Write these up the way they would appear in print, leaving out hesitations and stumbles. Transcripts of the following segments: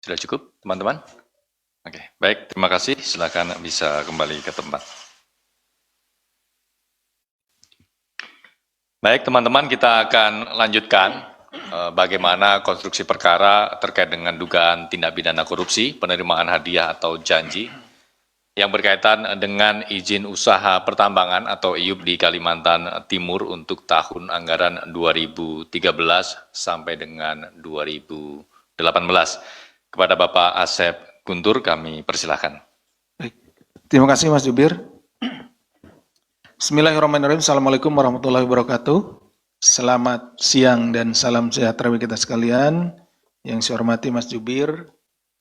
Sudah cukup, teman-teman? Oke, baik, terima kasih. Silakan bisa kembali ke tempat. Baik, teman-teman, kita akan lanjutkan bagaimana konstruksi perkara terkait dengan dugaan tindak pidana korupsi, penerimaan hadiah atau janji yang berkaitan dengan izin usaha pertambangan atau IUP di Kalimantan Timur untuk tahun anggaran 2013 sampai dengan 2018. Kepada Bapak Asep Guntur, kami persilahkan. Baik. Terima kasih Mas Jubir. Bismillahirrahmanirrahim. Assalamualaikum warahmatullahi wabarakatuh. Selamat siang dan salam sejahtera bagi kita sekalian. Yang saya hormati Mas Jubir,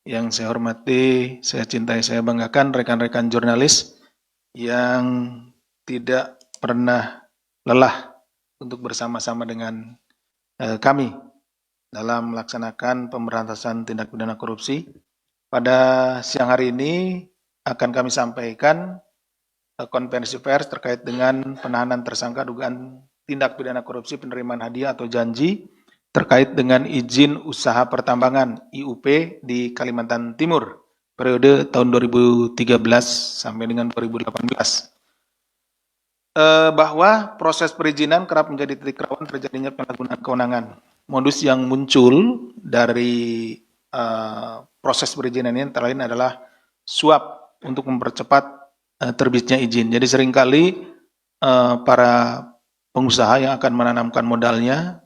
yang saya hormati, saya cintai, saya banggakan rekan-rekan jurnalis yang tidak pernah lelah untuk bersama-sama dengan kami dalam melaksanakan pemberantasan tindak pidana korupsi. Pada siang hari ini akan kami sampaikan konferensi pers terkait dengan penahanan tersangka dugaan tindak pidana korupsi penerimaan hadiah atau janji terkait dengan izin usaha pertambangan IUP di Kalimantan Timur periode tahun 2013 sampai dengan 2018. Bahwa proses perizinan kerap menjadi titik rawan terjadinya penyalahgunaan kewenangan. Modus yang muncul dari proses perizinan ini antara lain adalah suap untuk mempercepat terbitnya izin. Jadi seringkali para pengusaha yang akan menanamkan modalnya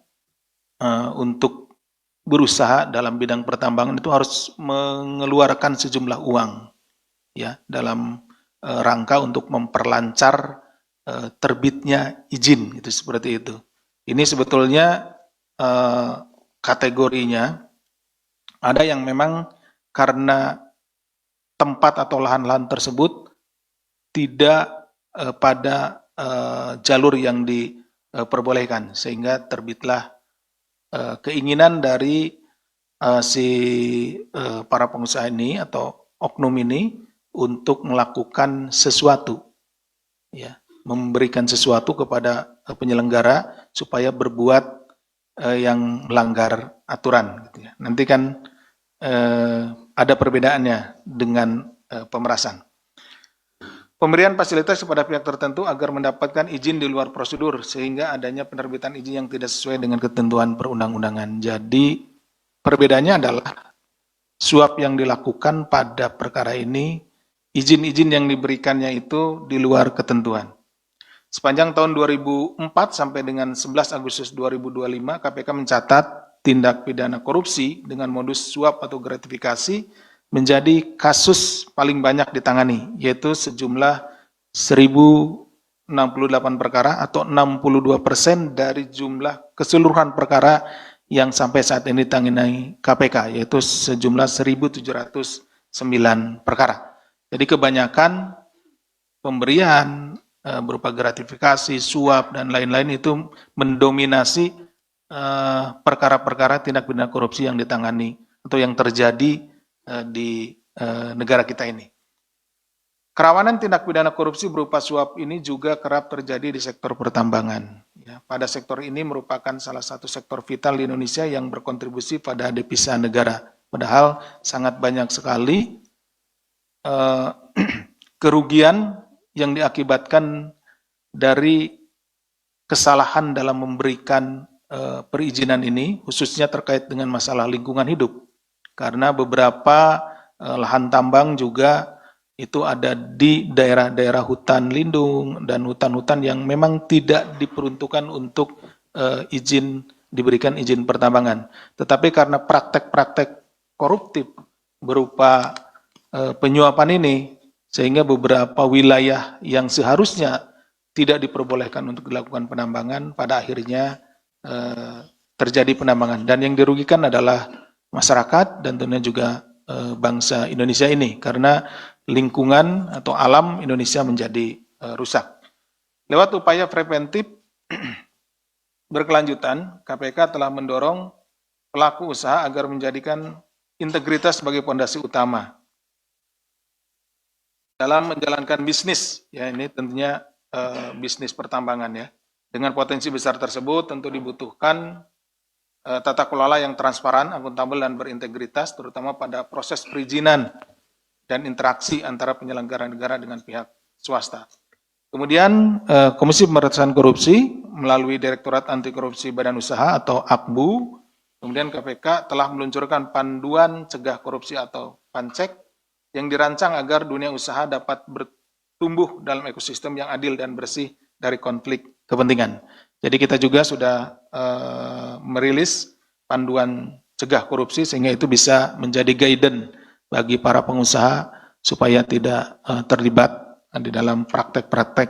untuk berusaha dalam bidang pertambangan itu harus mengeluarkan sejumlah uang ya dalam rangka untuk memperlancar terbitnya izin itu seperti itu. Ini sebetulnya kategorinya ada yang memang karena tempat atau lahan-lahan tersebut tidak pada jalur yang diperbolehkan sehingga terbitlah keinginan dari para pengusaha ini atau oknum ini untuk melakukan sesuatu, ya, memberikan sesuatu kepada penyelenggara supaya berbuat yang melanggar aturan. Gitu ya. Nanti kan ada perbedaannya dengan pemerasan. Pemberian fasilitas kepada pihak tertentu agar mendapatkan izin di luar prosedur sehingga adanya penerbitan izin yang tidak sesuai dengan ketentuan perundang-undangan. Jadi perbedaannya adalah suap yang dilakukan pada perkara ini, izin-izin yang diberikannya itu di luar ketentuan. Sepanjang tahun 2004 sampai dengan 11 Agustus 2025, KPK mencatat tindak pidana korupsi dengan modus suap atau gratifikasi menjadi kasus paling banyak ditangani, yaitu sejumlah 1.068 perkara atau 62% dari jumlah keseluruhan perkara yang sampai saat ini ditangani KPK, yaitu sejumlah 1.709 perkara. Jadi kebanyakan pemberian berupa gratifikasi, suap, dan lain-lain itu mendominasi perkara-perkara tindak pidana korupsi yang ditangani atau yang terjadi di negara kita ini. Kerawanan tindak pidana korupsi berupa suap ini juga kerap terjadi di sektor pertambangan. Ya, pada sektor ini merupakan salah satu sektor vital di Indonesia yang berkontribusi pada devisa negara. Padahal sangat banyak sekali kerugian yang diakibatkan dari kesalahan dalam memberikan perizinan ini, khususnya terkait dengan masalah lingkungan hidup. Karena beberapa lahan tambang juga itu ada di daerah-daerah hutan lindung dan hutan-hutan yang memang tidak diperuntukkan untuk diberikan izin pertambangan. Tetapi karena praktek-praktek koruptif berupa penyuapan ini, sehingga beberapa wilayah yang seharusnya tidak diperbolehkan untuk dilakukan penambangan, pada akhirnya terjadi penambangan. Dan yang dirugikan adalah masyarakat dan tentunya juga bangsa Indonesia ini, karena lingkungan atau alam Indonesia menjadi rusak. Lewat upaya preventif berkelanjutan, KPK telah mendorong pelaku usaha agar menjadikan integritas sebagai pondasi utama dalam menjalankan bisnis. Ya, ini tentunya bisnis pertambangan ya. Dengan potensi besar tersebut tentu dibutuhkan tata kelola yang transparan, akuntabel, dan berintegritas, terutama pada proses perizinan dan interaksi antara penyelenggara negara dengan pihak swasta. Kemudian Komisi Pemberantasan Korupsi melalui Direktorat Anti Korupsi Badan Usaha atau AKBU, kemudian KPK telah meluncurkan Panduan Cegah Korupsi atau PANCEK yang dirancang agar dunia usaha dapat bertumbuh dalam ekosistem yang adil dan bersih dari konflik kepentingan. Jadi kita juga sudah merilis panduan cegah korupsi sehingga itu bisa menjadi guidance bagi para pengusaha supaya tidak terlibat di dalam praktek-praktek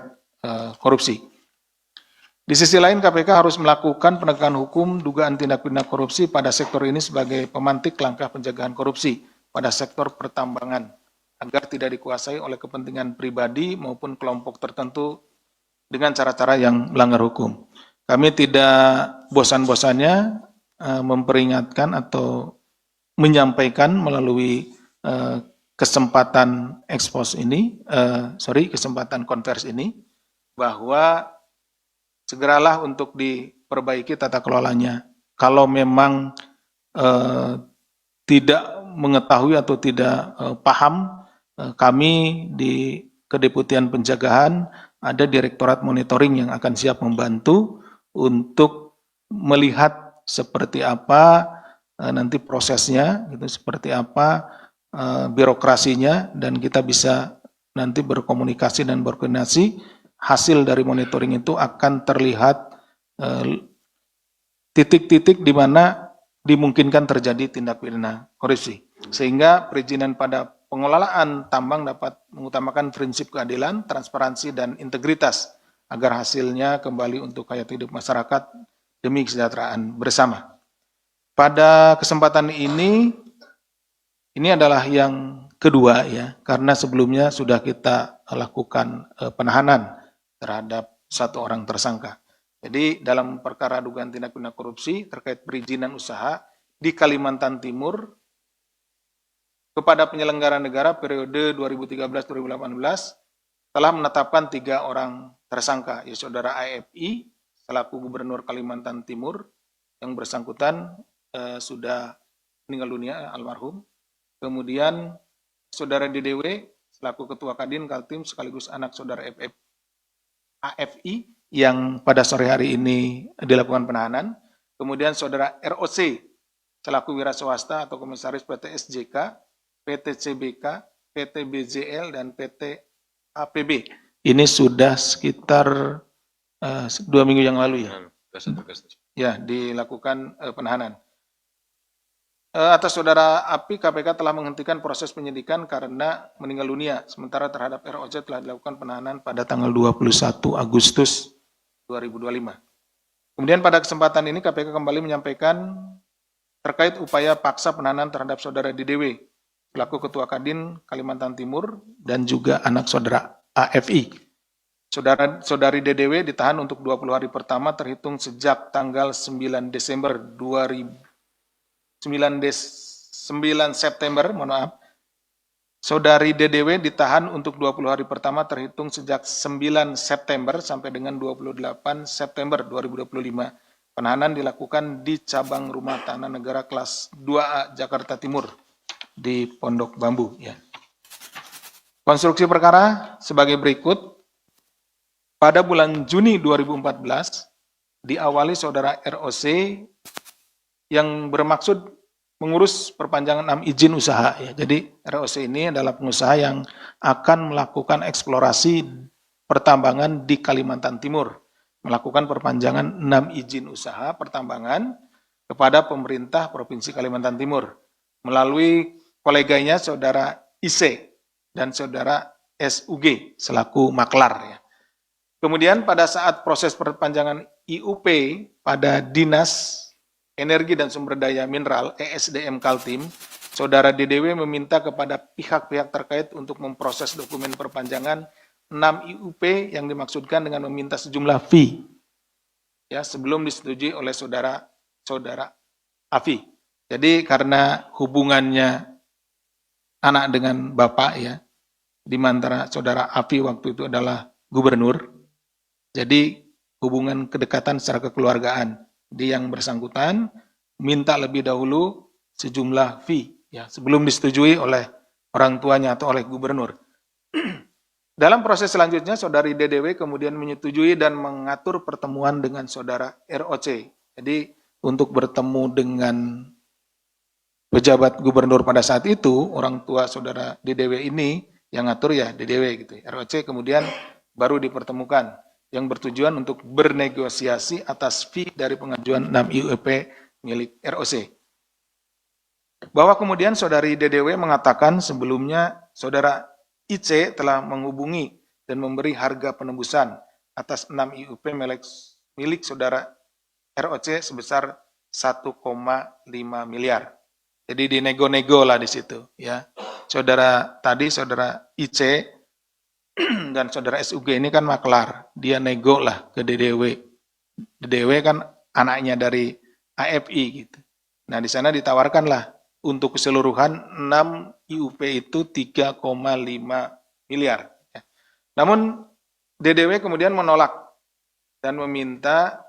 korupsi. Di sisi lain KPK harus melakukan penegakan hukum dugaan tindak pidana korupsi pada sektor ini sebagai pemantik langkah pencegahan korupsi pada sektor pertambangan agar tidak dikuasai oleh kepentingan pribadi maupun kelompok tertentu dengan cara-cara yang melanggar hukum. Kami tidak bosan-bosannya memperingatkan atau menyampaikan melalui kesempatan kesempatan konversi ini, bahwa segeralah untuk diperbaiki tata kelolanya. Kalau memang tidak mengetahui atau tidak paham, kami di Kedeputian Pencegahan ada Direktorat Monitoring yang akan siap membantu untuk melihat seperti apa nanti prosesnya, gitu, seperti apa birokrasinya, dan kita bisa nanti berkomunikasi dan berkoordinasi. Hasil dari monitoring itu akan terlihat titik-titik di mana dimungkinkan terjadi tindak pidana korupsi. Sehingga perizinan pada pengelolaan tambang dapat mengutamakan prinsip keadilan, transparansi, dan integritas agar hasilnya kembali untuk hayat hidup masyarakat demi kesejahteraan bersama. Pada kesempatan ini adalah yang kedua ya, karena sebelumnya sudah kita lakukan penahanan terhadap satu orang tersangka. Jadi dalam perkara dugaan tindak pidana korupsi terkait perizinan usaha di Kalimantan Timur kepada penyelenggara negara periode 2013-2018 telah menetapkan 3 orang tersangka, yaitu Saudara AFI selaku Gubernur Kalimantan Timur, yang bersangkutan sudah meninggal dunia almarhum. Kemudian Saudara DDW selaku Ketua Kadin Kaltim sekaligus anak Saudara AFI yang pada sore hari ini dilakukan penahanan. Kemudian Saudara ROC selaku wira swasta atau komisaris PT SJK, PT CBK, PT BJL, dan PT APB. Ini sudah sekitar 2 minggu yang lalu ya. Ya, dilakukan penahanan. Atas Saudara API, KPK telah menghentikan proses penyidikan karena meninggal dunia. Sementara terhadap ROC telah dilakukan penahanan pada tanggal 21 Agustus 2025. Kemudian pada kesempatan ini KPK kembali menyampaikan terkait upaya paksa penahanan terhadap Saudara DDW, selaku Ketua Kadin Kalimantan Timur, dan juga anak Saudara AFI. Saudari DDW ditahan untuk 20 hari pertama terhitung sejak tanggal 9 September, Saudari DDW ditahan untuk 20 hari pertama terhitung sejak 9 September sampai dengan 28 September 2025. Penahanan dilakukan di cabang Rumah Tahanan Negara kelas 2A Jakarta Timur di Pondok Bambu. Ya. Konstruksi perkara sebagai berikut. Pada bulan Juni 2014 diawali Saudara ROC yang bermaksud mengurus perpanjangan 6 izin usaha. Ya. Jadi ROC ini adalah pengusaha yang akan melakukan eksplorasi pertambangan di Kalimantan Timur, melakukan perpanjangan 6 izin usaha pertambangan kepada pemerintah Provinsi Kalimantan Timur melalui koleganya Saudara IC dan Saudara SUG selaku maklar. Ya. Kemudian pada saat proses perpanjangan IUP pada Dinas Energi dan Sumber Daya Mineral ESDM Kaltim, Saudara DDW meminta kepada pihak-pihak terkait untuk memproses dokumen perpanjangan 6 IUP yang dimaksudkan dengan meminta sejumlah fee ya sebelum disetujui oleh Saudara AFI. Jadi karena hubungannya anak dengan bapak ya, di antara Saudara AFI waktu itu adalah gubernur. Jadi hubungan kedekatan secara kekeluargaan di yang bersangkutan minta lebih dahulu sejumlah fee ya sebelum disetujui oleh orang tuanya atau oleh gubernur. Dalam proses selanjutnya, saudari DDW kemudian menyetujui dan mengatur pertemuan dengan saudara ROC. Jadi untuk bertemu dengan pejabat gubernur pada saat itu, orang tua saudara DDW ini yang ngatur ya DDW gitu. ROC kemudian baru dipertemukan yang bertujuan untuk bernegosiasi atas fee dari pengajuan 6 IUP milik ROC. Bahwa kemudian saudari DDW mengatakan sebelumnya saudara IC telah menghubungi dan memberi harga penembusan atas 6 IUP milik saudara ROC sebesar 1,5 miliar. Jadi dinego-nego lah di situ ya. Saudara IC dan saudara SUG ini kan maklar, dia nego lah ke DDW. DDW kan anaknya dari AFI gitu. Nah, di sana ditawarkanlah untuk keseluruhan 6 IUP itu 3,5 miliar. Namun DDW kemudian menolak dan meminta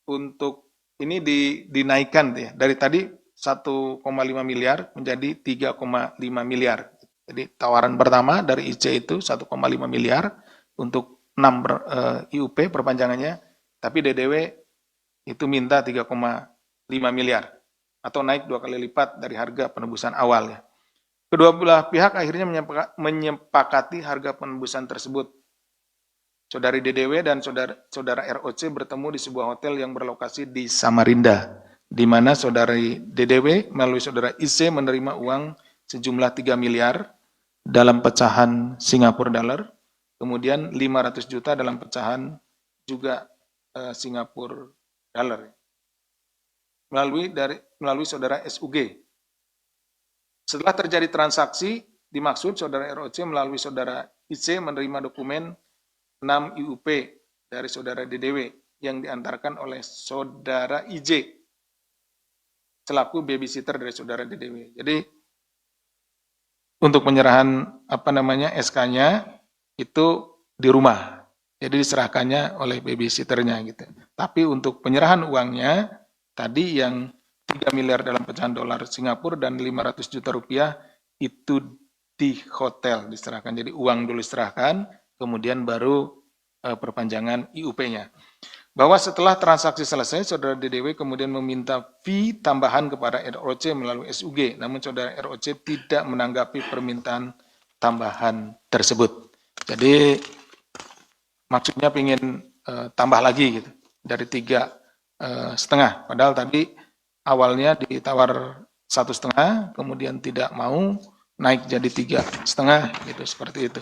untuk ini dinaikkan ya, dari tadi 1,5 miliar menjadi 3,5 miliar. Jadi tawaran pertama dari IC itu 1,5 miliar untuk 6 IUP perpanjangannya, tapi DDW itu minta 3,5 miliar atau naik 2 kali lipat dari harga penembusan awal ya. Kedua belah pihak akhirnya menyepakati harga penembusan tersebut. Saudari DDW dan saudara ROC bertemu di sebuah hotel yang berlokasi di Samarinda, di mana saudari DDW melalui saudara IC menerima uang sejumlah 3 miliar dalam pecahan Singapura dollar, kemudian 500 juta dalam pecahan juga Singapura dollar. Melalui saudara SUG. Setelah terjadi transaksi, dimaksud saudara ROC melalui saudara IC menerima dokumen 6 IUP dari saudara DDW yang diantarkan oleh saudara IJ selaku babysitter dari saudara DDW. Jadi untuk penyerahan SK-nya itu di rumah. Jadi diserahkannya oleh babysitternya gitu. Tapi untuk penyerahan uangnya tadi yang 3 miliar dalam pecahan dolar Singapura dan 500 juta rupiah itu di hotel diserahkan. Jadi uang dulu diserahkan, kemudian baru perpanjangan IUP-nya. Bahwa setelah transaksi selesai, saudara DDW kemudian meminta fee tambahan kepada ROC melalui SUG. Namun saudara ROC tidak menanggapi permintaan tambahan tersebut. Jadi maksudnya ingin tambah lagi gitu dari 3,5. Padahal tadi awalnya ditawar 1,5, kemudian tidak mau naik jadi 3,5 gitu seperti itu.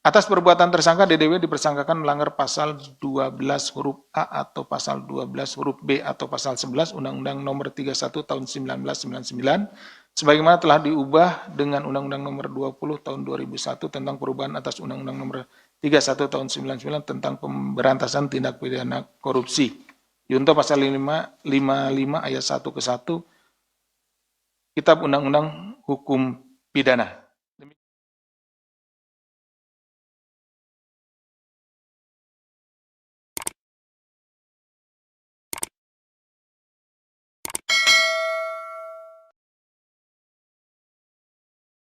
Atas perbuatan tersangka DDW dipersangkakan melanggar pasal 12 huruf A atau pasal 12 huruf B atau pasal 11 Undang-Undang Nomor 31 Tahun 1999 sebagaimana telah diubah dengan Undang-Undang Nomor 20 Tahun 2001 tentang perubahan atas Undang-Undang Nomor 31 Tahun 1999 tentang pemberantasan tindak pidana korupsi. Junto pasal 55 ayat 1 ke 1 Kitab Undang-Undang Hukum Pidana.